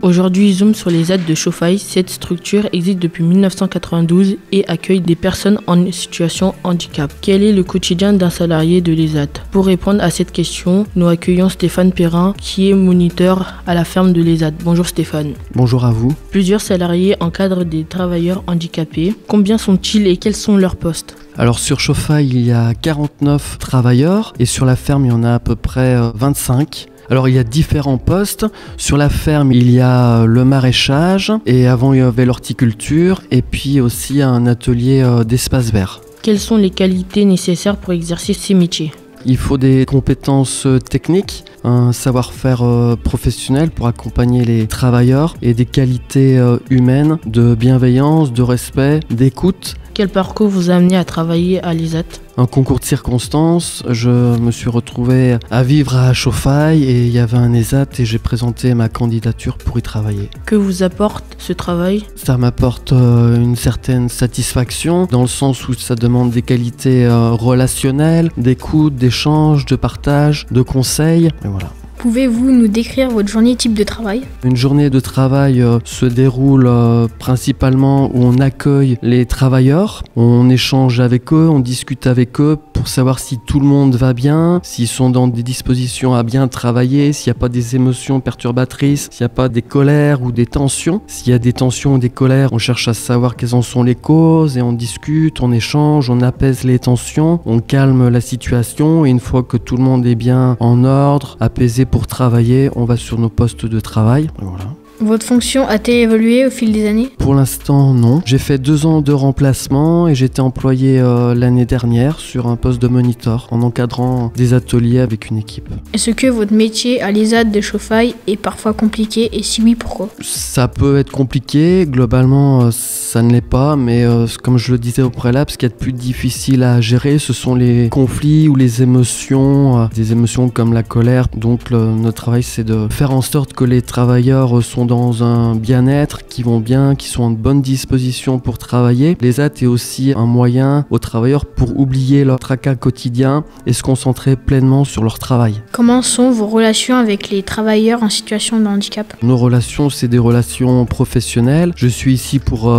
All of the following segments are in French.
Aujourd'hui, zoom sur les ZAD de Chauffaille. Cette structure existe depuis 1992 et accueille des personnes en situation de handicap. Quel est le quotidien d'un salarié de l'ESAT? Pour répondre à cette question, nous accueillons Stéphane Perrin, qui est moniteur à la ferme de l'ESAT. Bonjour Stéphane. Bonjour à vous. Plusieurs salariés encadrent des travailleurs handicapés. Combien sont-ils et quels sont leurs postes? Alors sur Chauffaille, il y a 49 travailleurs et sur la ferme, il y en a à peu près 25. Alors il y a différents postes. Sur la ferme, il y a le maraîchage et avant il y avait l'horticulture et puis aussi un atelier d'espace vert. Quelles sont les qualités nécessaires pour exercer ces métiers? Il faut des compétences techniques, un savoir-faire professionnel pour accompagner les travailleurs et des qualités humaines de bienveillance, de respect, d'écoute. Quel parcours vous a amené à travailler à l'ESAT? Un concours de circonstances, je me suis retrouvé à vivre à Chauffaille et il y avait un ESAT et j'ai présenté ma candidature pour y travailler. Que vous apporte ce travail? Ça m'apporte une certaine satisfaction dans le sens où ça demande des qualités relationnelles, d'écoute, d'échange, de partage, de conseils. Et voilà. Pouvez-vous nous décrire votre journée type de travail? Une journée de travail se déroule principalement où on accueille les travailleurs, on échange avec eux, on discute avec eux pour savoir si tout le monde va bien, s'ils sont dans des dispositions à bien travailler, s'il n'y a pas des émotions perturbatrices, s'il n'y a pas des colères ou des tensions. S'il y a des tensions ou des colères, on cherche à savoir quelles en sont les causes et on discute, on échange, on apaise les tensions, on calme la situation et une fois que tout le monde est bien en ordre, apaisé pour travailler, on va sur nos postes de travail. Voilà. Votre fonction a-t-elle évolué au fil des années? Pour l'instant, non. J'ai fait 2 ans de remplacement et j'étais employé l'année dernière sur un poste de moniteur en encadrant des ateliers avec une équipe. Est-ce que votre métier à l'ESAT de Chauffaille est parfois compliqué et si oui, pourquoi? Ça peut être compliqué, globalement ça ne l'est pas, mais comme je le disais au préalable, ce qui est de plus difficile à gérer, ce sont les conflits ou les émotions, des émotions comme la colère. Donc notre travail c'est de faire en sorte que les travailleurs sont dans un bien-être, qui vont bien, qui sont en bonne disposition pour travailler. L'ESAT est aussi un moyen aux travailleurs pour oublier leur tracas quotidien et se concentrer pleinement sur leur travail. Comment sont vos relations avec les travailleurs en situation de handicap? Nos relations, c'est des relations professionnelles. Je suis ici pour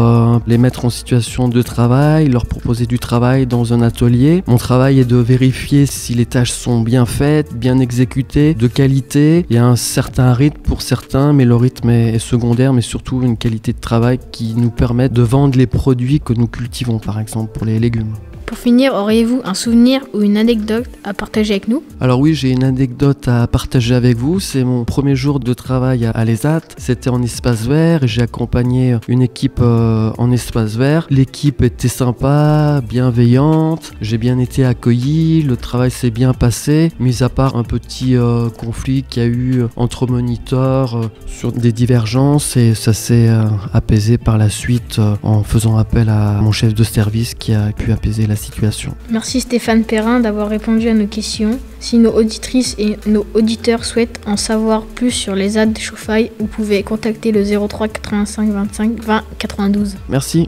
les mettre en situation de travail, leur proposer du travail dans un atelier. Mon travail est de vérifier si les tâches sont bien faites, bien exécutées, de qualité. Il y a un certain rythme pour certains, mais le rythme est secondaire, mais surtout une qualité de travail qui nous permet de vendre les produits que nous cultivons, par exemple pour les légumes. Pour finir, auriez-vous un souvenir ou une anecdote à partager avec nous? Alors oui, j'ai une anecdote à partager avec vous. C'est mon premier jour de travail à l'ESAT. C'était en espace vert et j'ai accompagné une équipe en espace vert. L'équipe était sympa, bienveillante. J'ai bien été accueilli. Le travail s'est bien passé, mis à part un petit conflit qu'il y a eu entre moniteurs sur des divergences et ça s'est apaisé par la suite en faisant appel à mon chef de service qui a pu apaiser la situation. Merci Stéphane Perrin d'avoir répondu à nos questions. Si nos auditrices et nos auditeurs souhaitent en savoir plus sur les ZAD de Chauffaille, vous pouvez contacter le 03 85 25 20 92. Merci.